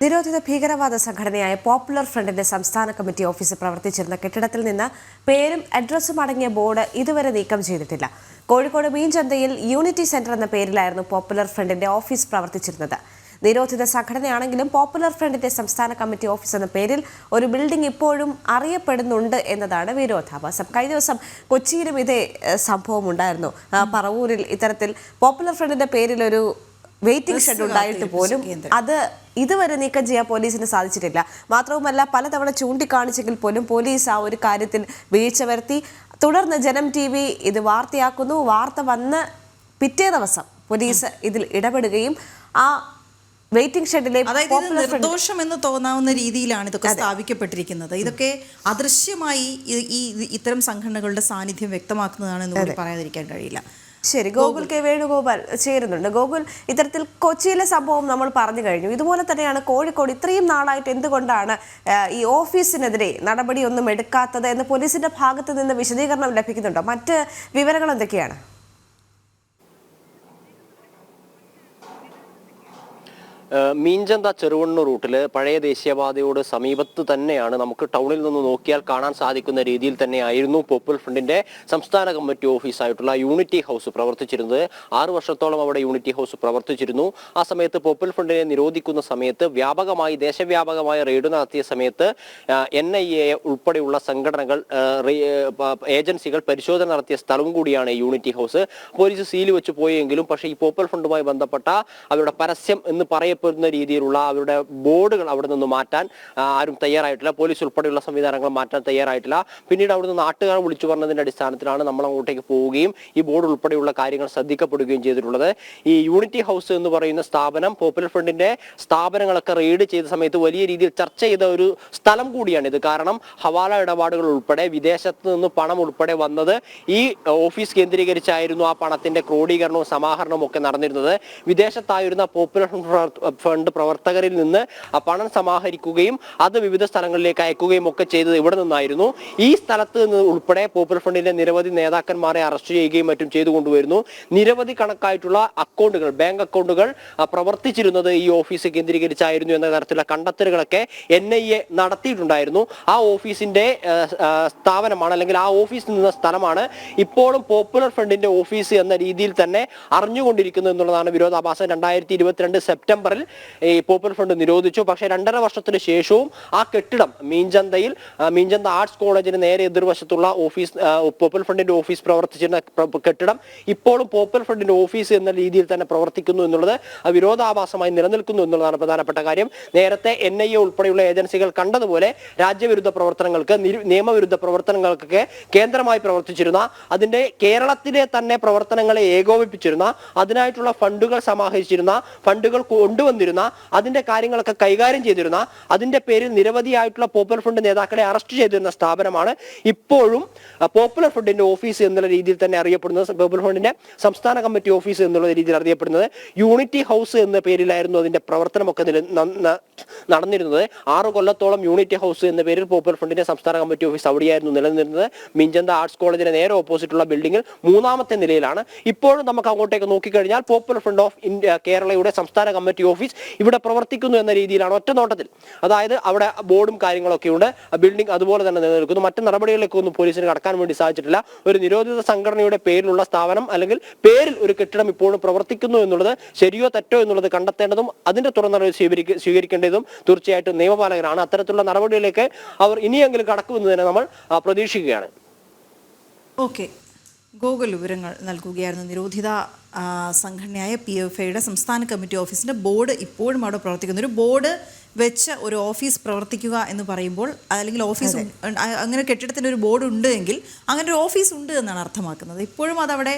നിരോധിത ഭീകരവാദ സംഘടനയായ പോപ്പുലർ ഫ്രണ്ടിന്റെ സംസ്ഥാന കമ്മിറ്റി ഓഫീസ് പ്രവർത്തിച്ചിരുന്ന കെട്ടിടത്തിൽ നിന്ന് പേരും അഡ്രസ്സും അടങ്ങിയ ബോർഡ് ഇതുവരെ നീക്കം ചെയ്തിട്ടില്ല. കോഴിക്കോട് മീൻചന്തയിൽ യൂണിറ്റി സെന്റർ എന്ന പേരിലായിരുന്നു പോപ്പുലർ ഫ്രണ്ടിന്റെ ഓഫീസ് പ്രവർത്തിച്ചിരുന്നത്. നിരോധിത സംഘടനയാണെങ്കിലും പോപ്പുലർ ഫ്രണ്ടിന്റെ സംസ്ഥാന കമ്മിറ്റി ഓഫീസ് എന്ന പേരിൽ ഒരു ബിൽഡിംഗ് ഇപ്പോഴും അറിയപ്പെടുന്നുണ്ട് എന്നതാണ് വിരോധാഭാസം. കഴിഞ്ഞ ദിവസം കൊച്ചിയിലും ഇതേ സംഭവം ഉണ്ടായിരുന്നു. പറവൂരിൽ ഇത്തരത്തിൽ പോപ്പുലർ ഫ്രണ്ടിന്റെ പേരിൽ ഒരു വെയിറ്റിംഗ് ഷെഡ് ഉണ്ടായിട്ട് പോലും അത് ഇതുവരെ നീക്കം ചെയ്യാൻ പോലീസിന് സാധിച്ചിട്ടില്ല. മാത്രവുമല്ല, പലതവണ ചൂണ്ടിക്കാണിച്ചെങ്കിൽ പോലും പോലീസ് ആ ഒരു കാര്യത്തിൽ വീഴ്ച വരുത്തി. തുടർന്ന് ജനം TV ഇത് വാർത്തയാക്കുന്നു. വാർത്ത വന്ന് പിറ്റേ ദിവസം പോലീസ് ഇതിൽ ഇടപെടുകയും ആ വെയിറ്റിംഗ് ഷെഡിലെ നിർദോഷം എന്ന് തോന്നാവുന്ന രീതിയിലാണ് ഇതൊക്കെ സ്ഥാപിക്കപ്പെട്ടിരിക്കുന്നത്. ഇതൊക്കെ അദൃശ്യമായി ഇത്തരം സംഘടനകളുടെ സാന്നിധ്യം വ്യക്തമാക്കുന്നതാണ് എന്ന് പറയാതിരിക്കാൻ കഴിയില്ല. ശരി, ഗോകുൽ കെ വേണുഗോപാൽ ചേരുന്നുണ്ട്. ഗോകുൽ, ഇത്തരത്തിൽ കൊച്ചിയിലെ സംഭവം നമ്മൾ പറഞ്ഞു കഴിഞ്ഞു. ഇതുപോലെ തന്നെയാണ് കോഴിക്കോട്. ഇത്രയും നാളായിട്ട് എന്തുകൊണ്ടാണ് ഈ ഓഫീസിനെതിരെ നടപടിയൊന്നും എടുക്കാത്തത് എന്ന് പോലീസിന്റെ ഭാഗത്ത് നിന്ന് വിശദീകരണം ലഭിക്കുന്നുണ്ടോ? മറ്റ് വിവരങ്ങൾ എന്തൊക്കെയാണ്? മീൻചന്ത ചെറുവണ്ണൂർ റൂട്ടിൽ പഴയ ദേശീയപാതയോട് സമീപത്ത് തന്നെയാണ് നമുക്ക് ടൗണിൽ നിന്ന് നോക്കിയാൽ കാണാൻ സാധിക്കുന്ന രീതിയിൽ തന്നെയായിരുന്നു പോപ്പുലർ ഫ്രണ്ടിന്റെ സംസ്ഥാന കമ്മിറ്റി ഓഫീസായിട്ടുള്ള യൂണിറ്റി ഹൗസ് പ്രവർത്തിച്ചിരുന്നത്. 6 വർഷത്തോളം അവിടെ യൂണിറ്റി ഹൗസ് പ്രവർത്തിച്ചിരുന്നു. ആ സമയത്ത് പോപ്പുലർ ഫ്രണ്ടിനെ നിരോധിക്കുന്ന സമയത്ത് ദേശവ്യാപകമായ റെയ്ഡ് നടത്തിയ സമയത്ത് NIA ഉൾപ്പെടെയുള്ള സംഘടനകൾ ഏജൻസികൾ പരിശോധന നടത്തിയ സ്ഥലവും കൂടിയാണ് യൂണിറ്റി ഹൗസ്. പോലീസ് സീൽ വെച്ച് പോയെങ്കിലും പക്ഷേ ഈ പോപ്പുലർ ഫ്രണ്ടുമായി ബന്ധപ്പെട്ട അവരുടെ പരസ്യം എന്ന് പറയപ്പെടുന്ന രീതിയിലുള്ള അവരുടെ ബോർഡുകൾ അവിടെ നിന്ന് മാറ്റാൻ ആരും തയ്യാറായിട്ടില്ല. പോലീസ് ഉൾപ്പെടെയുള്ള സംവിധാനങ്ങൾ മാറ്റാൻ തയ്യാറായിട്ടില്ല. പിന്നീട് അവിടുന്ന് നാട്ടുകാർ വിളിച്ചു പറഞ്ഞതിന്റെ അടിസ്ഥാനത്തിലാണ് നമ്മൾ അങ്ങോട്ടേക്ക് പോവുകയും ഈ ബോർഡ് ഉൾപ്പെടെയുള്ള കാര്യങ്ങൾ ശ്രദ്ധിക്കപ്പെടുകയും ചെയ്തിട്ടുള്ളത്. ഈ യൂണിറ്റി ഹൗസ് എന്ന് പറയുന്ന സ്ഥാപനം പോപ്പുലർ ഫ്രണ്ടിന്റെ സ്ഥാപനങ്ങളൊക്കെ റെയ്ഡ് ചെയ്ത സമയത്ത് വലിയ രീതിയിൽ ചർച്ച ചെയ്ത ഒരു സ്ഥലം കൂടിയാണിത്. കാരണം ഹവാല ഇടപാടുകൾ ഉൾപ്പെടെ വിദേശത്ത് നിന്ന് പണം ഉൾപ്പെടെ വന്നത് ഈ ഓഫീസ് കേന്ദ്രീകരിച്ചായിരുന്നു. ആ പണത്തിന്റെ ക്രോഡീകരണവും സമാഹരണവും ഒക്കെ നടന്നിരുന്നത്. വിദേശത്തായിരുന്ന പോപ്പുലർ ഫണ്ട് പ്രവർത്തകരിൽ നിന്ന് പണം സമാഹരിക്കുകയും അത് വിവിധ സ്ഥലങ്ങളിലേക്ക് അയക്കുകയും ഒക്കെ ചെയ്തത് ഇവിടെ നിന്നായിരുന്നു. ഈ സ്ഥലത്ത് നിന്ന് ഉൾപ്പെടെ പോപ്പുലർ ഫണ്ടിന്റെ നിരവധി നേതാക്കന്മാരെ അറസ്റ്റ് ചെയ്യുകയും മറ്റും ചെയ്തു കൊണ്ടുവരുന്നു. നിരവധി കണക്കായിട്ടുള്ള അക്കൗണ്ടുകൾ, ബാങ്ക് അക്കൗണ്ടുകൾ പ്രവർത്തിച്ചിരുന്നത് ഈ ഓഫീസ് കേന്ദ്രീകരിച്ചായിരുന്നു എന്ന തരത്തിലുള്ള കണ്ടെത്തലുകളൊക്കെ NIA നടത്തിയിട്ടുണ്ടായിരുന്നു. ആ ഓഫീസിന്റെ സ്ഥാപനമാണ്, അല്ലെങ്കിൽ ആ ഓഫീസിൽ നിന്ന സ്ഥലമാണ് ഇപ്പോഴും പോപ്പുലർ ഫ്രണ്ടിന്റെ ഓഫീസ് എന്ന രീതിയിൽ തന്നെ അറിഞ്ഞുകൊണ്ടിരിക്കുന്നത് എന്നുള്ളതാണ് വിരോധാഭാസം. 2022 സെപ്റ്റംബറിൽ ഈ പോപ്പുലർ ഫ്രണ്ട് നിരോധിച്ചു. പക്ഷേ 2.5 വർഷത്തിന് ശേഷവും ആ കെട്ടിടം മീൻചന്ത ആർട്സ് കോളേജിന് നേരെ എതിർവശത്തുള്ള ഓഫീസ്, പോപ്പുലർ ഫ്രണ്ടിന്റെ ഓഫീസ് പ്രവർത്തിച്ചിരുന്ന കെട്ടിടം ഇപ്പോഴും പോപ്പുലർ ഫ്രണ്ടിന്റെ ഓഫീസ് എന്ന രീതിയിൽ തന്നെ പ്രവർത്തിക്കുന്നു എന്നുള്ളത് വിരോധാഭാസമായി നിലനിൽക്കുന്നു എന്നുള്ളതാണ് പ്രധാനപ്പെട്ട കാര്യം. നേരത്തെ NIA ഉൾപ്പെടെയുള്ള ഏജൻസികൾ കണ്ടതുപോലെ രാജ്യവിരുദ്ധ പ്രവർത്തനങ്ങൾക്ക്, നിയമവിരുദ്ധ പ്രവർത്തനങ്ങൾക്കൊക്കെ കേന്ദ്രമായി പ്രവർത്തിച്ചിരുന്ന, അതിന്റെ കേരളത്തിലെ തന്നെ പ്രവർത്തനങ്ങളെ ഏകോപിപ്പിച്ചിരുന്ന, അതിനായിട്ടുള്ള ഫണ്ടുകൾ സമാഹരിച്ചിരുന്ന, ഫണ്ടുകൾ കൊണ്ടുവന്നിരുന്ന, അതിന്റെ കാര്യങ്ങളൊക്കെ കൈകാര്യം ചെയ്തിരുന്ന, അതിന്റെ പേരിൽ നിരവധിയായിട്ടുള്ള പോപ്പുലർ ഫ്രണ്ട് നേതാക്കളെ അറസ്റ്റ് ചെയ്തിരുന്ന സ്ഥാപനമാണ് ഇപ്പോഴും പോപ്പുലർ ഫ്രണ്ടിന്റെ ഓഫീസ് എന്നുള്ള രീതിയിൽ തന്നെ അറിയപ്പെടുന്നത്. പോപ്പുലർ ഫ്രണ്ടിന്റെ സംസ്ഥാന കമ്മിറ്റി ഓഫീസ് എന്നുള്ള രീതിയിൽ അറിയപ്പെടുന്നത്. യൂണിറ്റി ഹൗസ് എന്ന പേരിലായിരുന്നു അതിന്റെ പ്രവർത്തനമൊക്കെ നടന്നിരുന്നത്. 6 കൊല്ലത്തോളം യൂണിറ്റി ഹൗസ് എന്ന പേരിൽ പോപ്പുലർ ഫ്രണ്ടിന്റെ സംസ്ഥാന കമ്മിറ്റി ഓഫീസ് അവിടെയായിരുന്നു നിലനിന്നിരുന്നത്. മീൻചന്ത ആർട്സ് കോളേജിന് നേരെ ഓപ്പോസിറ്റുള്ള ബിൽഡിംഗിൽ 3ാമത്തെ നിലയിലാണ്. ഇപ്പോഴും നമുക്ക് അങ്ങോട്ടേക്ക് നോക്കിക്കഴിഞ്ഞാൽ പോപ്പുലർ ഫ്രണ്ട് ഓഫ് കേരളയുടെ സംസ്ഥാന കമ്മിറ്റി ഓഫീസ് ഇവിടെ പ്രവർത്തിക്കുന്നു എന്ന രീതിയിലാണ് ഒറ്റ നോട്ടത്തിൽ. അതായത് അവിടെ ബോർഡും കാര്യങ്ങളൊക്കെ ഉണ്ട്, ബിൽഡിംഗ് അതുപോലെ തന്നെ നിലനിൽക്കുന്നു. മറ്റു നടപടികളിലേക്കൊന്നും പോലീസിന് കടക്കാൻ വേണ്ടി സാധിച്ചിട്ടില്ല. ഒരു നിരോധിത സംഘടനയുടെ പേരിലുള്ള സ്ഥാപനം അല്ലെങ്കിൽ പേരിൽ ഒരു കെട്ടിടം ഇപ്പോഴും പ്രവർത്തിക്കുന്നു എന്നുള്ളത് ശരിയോ തെറ്റോ എന്നുള്ളത് കണ്ടെത്തേണ്ടതും അതിന്റെ തുടർന്ന് സ്വീകരിക്കേണ്ടതും തീർച്ചയായിട്ടും നിയമപാലകരാണ്. അത്തരത്തിലുള്ള നടപടികളിലേക്ക് അവർ ഇനിയെങ്കിലും കടക്കുമെന്ന് തന്നെ നമ്മൾ പ്രതീക്ഷിക്കുകയാണ്. ഓക്കെ, ഗോകുൽ വിവരങ്ങൾ നൽകുകയായിരുന്നു. നിരോധിത സംഘടനയായ PFIയുടെ സംസ്ഥാന കമ്മിറ്റി ഓഫീസിൻ്റെ ബോർഡ് ഇപ്പോഴും അവിടെ പ്രവർത്തിക്കുന്നു. ഒരു ബോർഡ് വെച്ച് ഒരു ഓഫീസ് പ്രവർത്തിക്കുക എന്ന് പറയുമ്പോൾ, അല്ലെങ്കിൽ ഓഫീസ് അങ്ങനെ കെട്ടിടത്തിൻ്റെ ഒരു ബോർഡ് ഉണ്ട് എങ്കിൽ അങ്ങനെ ഒരു ഓഫീസ് ഉണ്ട് എന്നാണ് അർത്ഥമാക്കുന്നത്. ഇപ്പോഴും അതവിടെ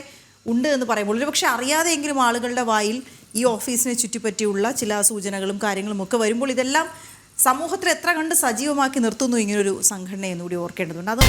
ഉണ്ട് എന്ന് പറയുമ്പോൾ ഒരു പക്ഷേ അറിയാതെയെങ്കിലും ആളുകളുടെ വായിൽ ഈ ഓഫീസിനെ ചുറ്റിപ്പറ്റിയുള്ള ചില സൂചനകളും കാര്യങ്ങളും ഒക്കെ വരുമ്പോൾ ഇതെല്ലാം സമൂഹത്തിൽ എത്ര കണ്ട് സജീവമാക്കി നിർത്തുന്നു ഇങ്ങനൊരു സംഘടനയെന്നുകൂടി ഓർക്കേണ്ടതുണ്ട്. അത്